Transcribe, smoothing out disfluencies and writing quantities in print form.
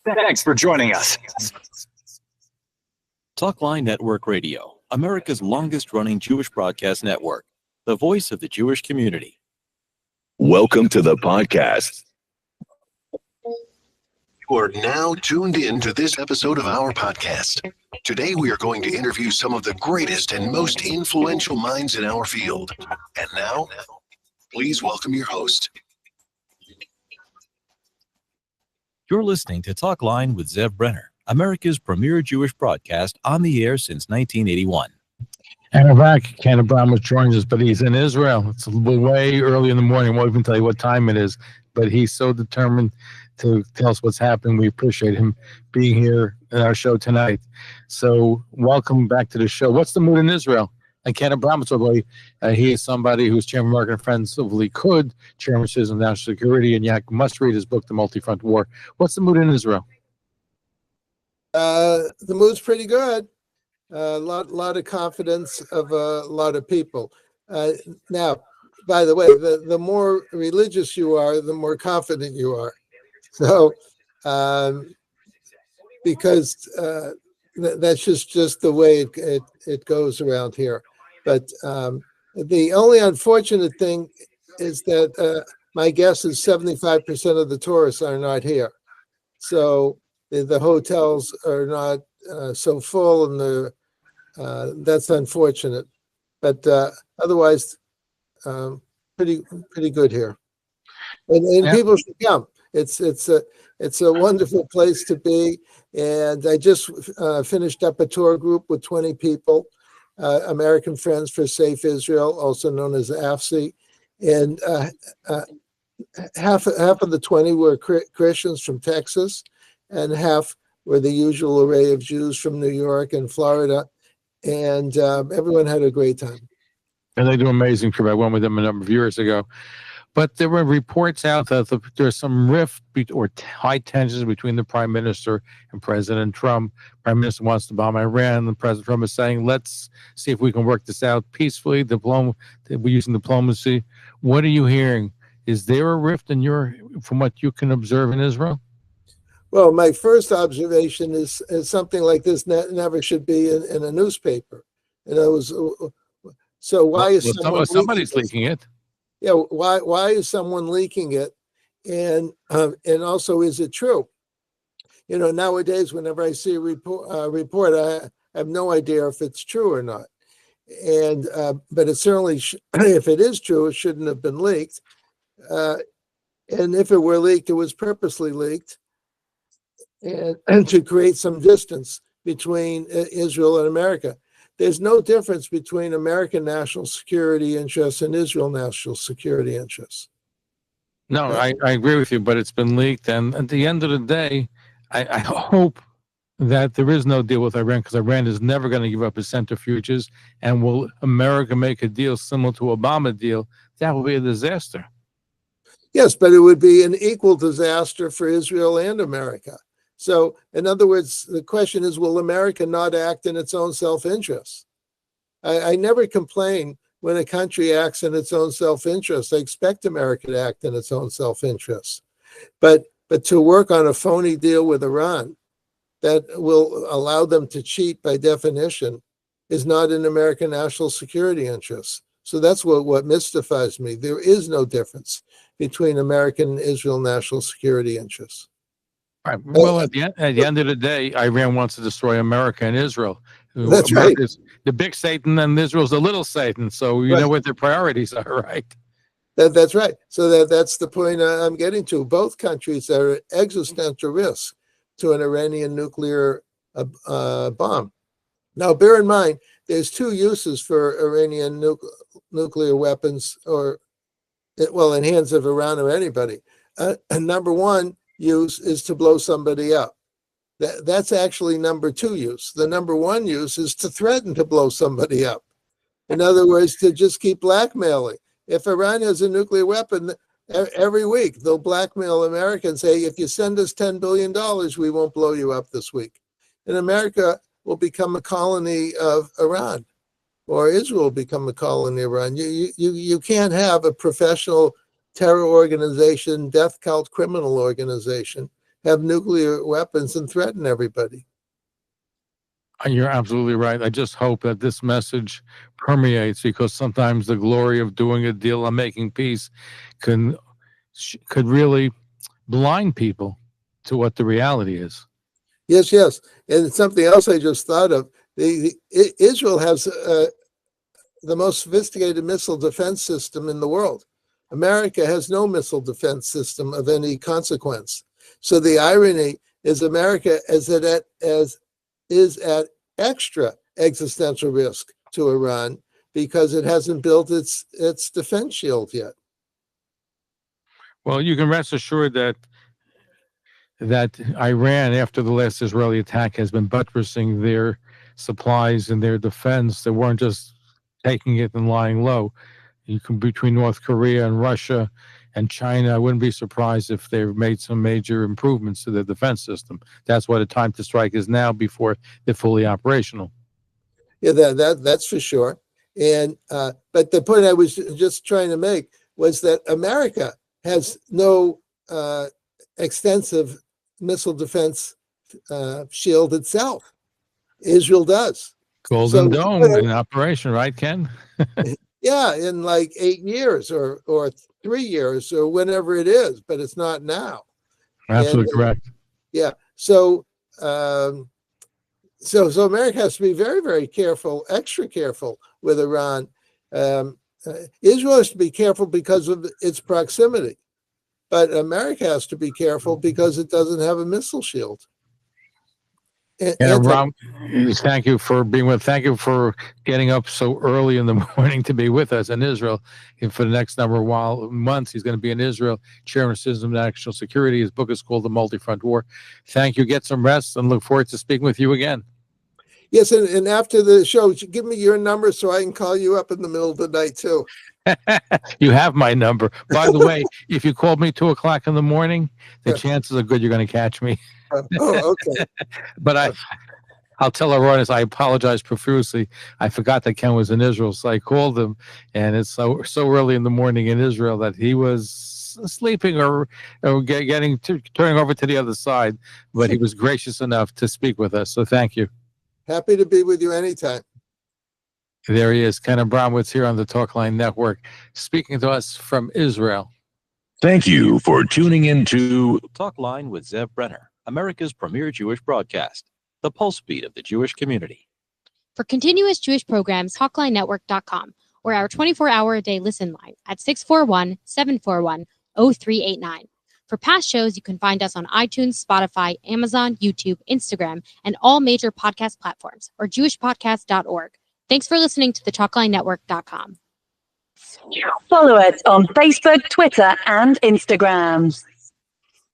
Thanks for joining us. Talkline Network Radio, America's longest-running Jewish broadcast network, the voice of the Jewish community. Welcome to the podcast. You are now tuned in to this episode of our podcast. Today, we are going to interview some of the greatest and most influential minds in our field. And now, please welcome your host. You're listening to Talkline with Zev Brenner, America's premier Jewish broadcast on the air since 1981. And we're back. Ken Abramowitz joins us, but he's in Israel. It's way early in the morning. I won't even tell you what time it is, but he's so determined to tell us what's happening. We appreciate him being here in our show tonight. So welcome back to the show. What's the mood in Israel? And Ken Abramowitz, he is somebody who's chairman of American Friends of Likud, chairman of Citizens of National Security, and you must read his book, The Multi-Front War. What's the mood in Israel? The mood's pretty good. A lot of confidence of a lot of people. Now, by the way, the more religious you are, the more confident you are. So, because that's just the way it goes around here. But the only unfortunate thing is that my guess is 75% of the tourists are not here. So the hotels are not so full, and that's unfortunate. But otherwise, pretty good here. And people should come. It's a wonderful place to be. And I just finished up a tour group with 20 people. American Friends for Safe Israel, also known as AFSI, and half of the 20 were Christians from Texas, and half were the usual array of Jews from New York and Florida, and everyone had a great time. And they do amazing trip. I went with them a number of years ago. But there were reports out that there's some rift or high tensions between the Prime Minister and President Trump. Prime Minister wants to bomb Iran, and President Trump is saying, let's see if we can work this out peacefully. We're using diplomacy. What are you hearing? Is there a rift from what you can observe in Israel? Well, my first observation is something like this never should be in a newspaper. So why is somebody's leaking it? Yeah, why is someone leaking it, and also, is it true? Nowadays, whenever I see a report, I have no idea if it's true or not. And but it certainly, if it is true, it shouldn't have been leaked. And if it were leaked, it was purposely leaked, and to create some distance between Israel and America. There's no difference between American national security interests and Israel national security interests. No, I agree with you, but it's been leaked. And at the end of the day, I hope that there is no deal with Iran, because Iran is never going to give up its centrifuges. And will America make a deal similar to Obama deal? That will be a disaster. Yes, but it would be an equal disaster for Israel and America. So, in other words, the question is, will America not act in its own self-interest? I never complain when a country acts in its own self-interest. I expect America to act in its own self-interest. But to work on a phony deal with Iran that will allow them to cheat by definition is not in American national security interests. So that's what mystifies me. There is no difference between American and Israel national security interests. Right. Well, at the end of the day, Iran wants to destroy America and Israel. That's America's the big Satan, and Israel's the little Satan. So you know what their priorities are, right? That's right. So that's the point I'm getting to. Both countries are at existential risk to an Iranian nuclear bomb. Now, bear in mind, there's two uses for Iranian nuclear weapons, in hands of Iran or anybody. Number one use is to blow somebody up. That's actually number two use. The number one use is to threaten to blow somebody up. In other words, to just keep blackmailing. If Iran has a nuclear weapon, every week they'll blackmail America and say, if you send us $10 billion, we won't blow you up this week. And America will become a colony of Iran, or Israel will become a colony of Iran. You can't have a professional terror organization, death cult criminal organization, have nuclear weapons and threaten everybody. You're absolutely right. I just hope that this message permeates, because sometimes the glory of doing a deal and making peace could really blind people to what the reality is. Yes, yes. And something else I just thought of, Israel has the most sophisticated missile defense system in the world. America has no missile defense system of any consequence. So the irony is America is at extra existential risk to Iran because it hasn't built its defense shield yet. Well, you can rest assured that Iran, after the last Israeli attack, has been buttressing their supplies and their defense. They weren't just taking it and lying low. You can, between North Korea and Russia and China, I wouldn't be surprised if they've made some major improvements to their defense system. That's what a time to strike is now, before they're fully operational. Yeah, that's for sure. And but the point I was just trying to make was that America has no extensive missile defense shield itself. Israel does. Golden Dome in operation, right, Ken? Yeah, in like 8 years or 3 years or whenever it is, but it's not now. Absolutely correct. Yeah. So America has to be very, very careful, extra careful with Iran. Israel has to be careful because of its proximity, but America has to be careful because it doesn't have a missile shield. And Ron, thank you for being with. Thank you for getting up so early in the morning to be with us in Israel. And for the next number of months, he's going to be in Israel, Chairman of Citizen National Security. His book is called The Multi-Front War. Thank you. Get some rest, and look forward to speaking with you again. Yes, and after the show, give me your number so I can call you up in the middle of the night too. You have my number. By the way, if you called me 2:00 in the morning, the chances are good you're going to catch me. Okay. But I'll tell our audience, I apologize profusely. I forgot that Ken was in Israel, so I called him, and it's so early in the morning in Israel that he was sleeping or turning over to the other side. But he was gracious enough to speak with us, so thank you. Happy to be with you anytime. There he is, Ken Abramowitz here on the Talkline Network, speaking to us from Israel. Thank you for tuning in to Talkline with Zev Brenner, America's premier Jewish broadcast, the pulse beat of the Jewish community. For continuous Jewish programs, TalklineNetwork.com, or our 24-hour-a-day listen line at 641-741-0389. For past shows, you can find us on iTunes, Spotify, Amazon, YouTube, Instagram, and all major podcast platforms, or jewishpodcast.org. Thanks for listening to the TalklineNetwork.com. Follow us on Facebook, Twitter, and Instagram.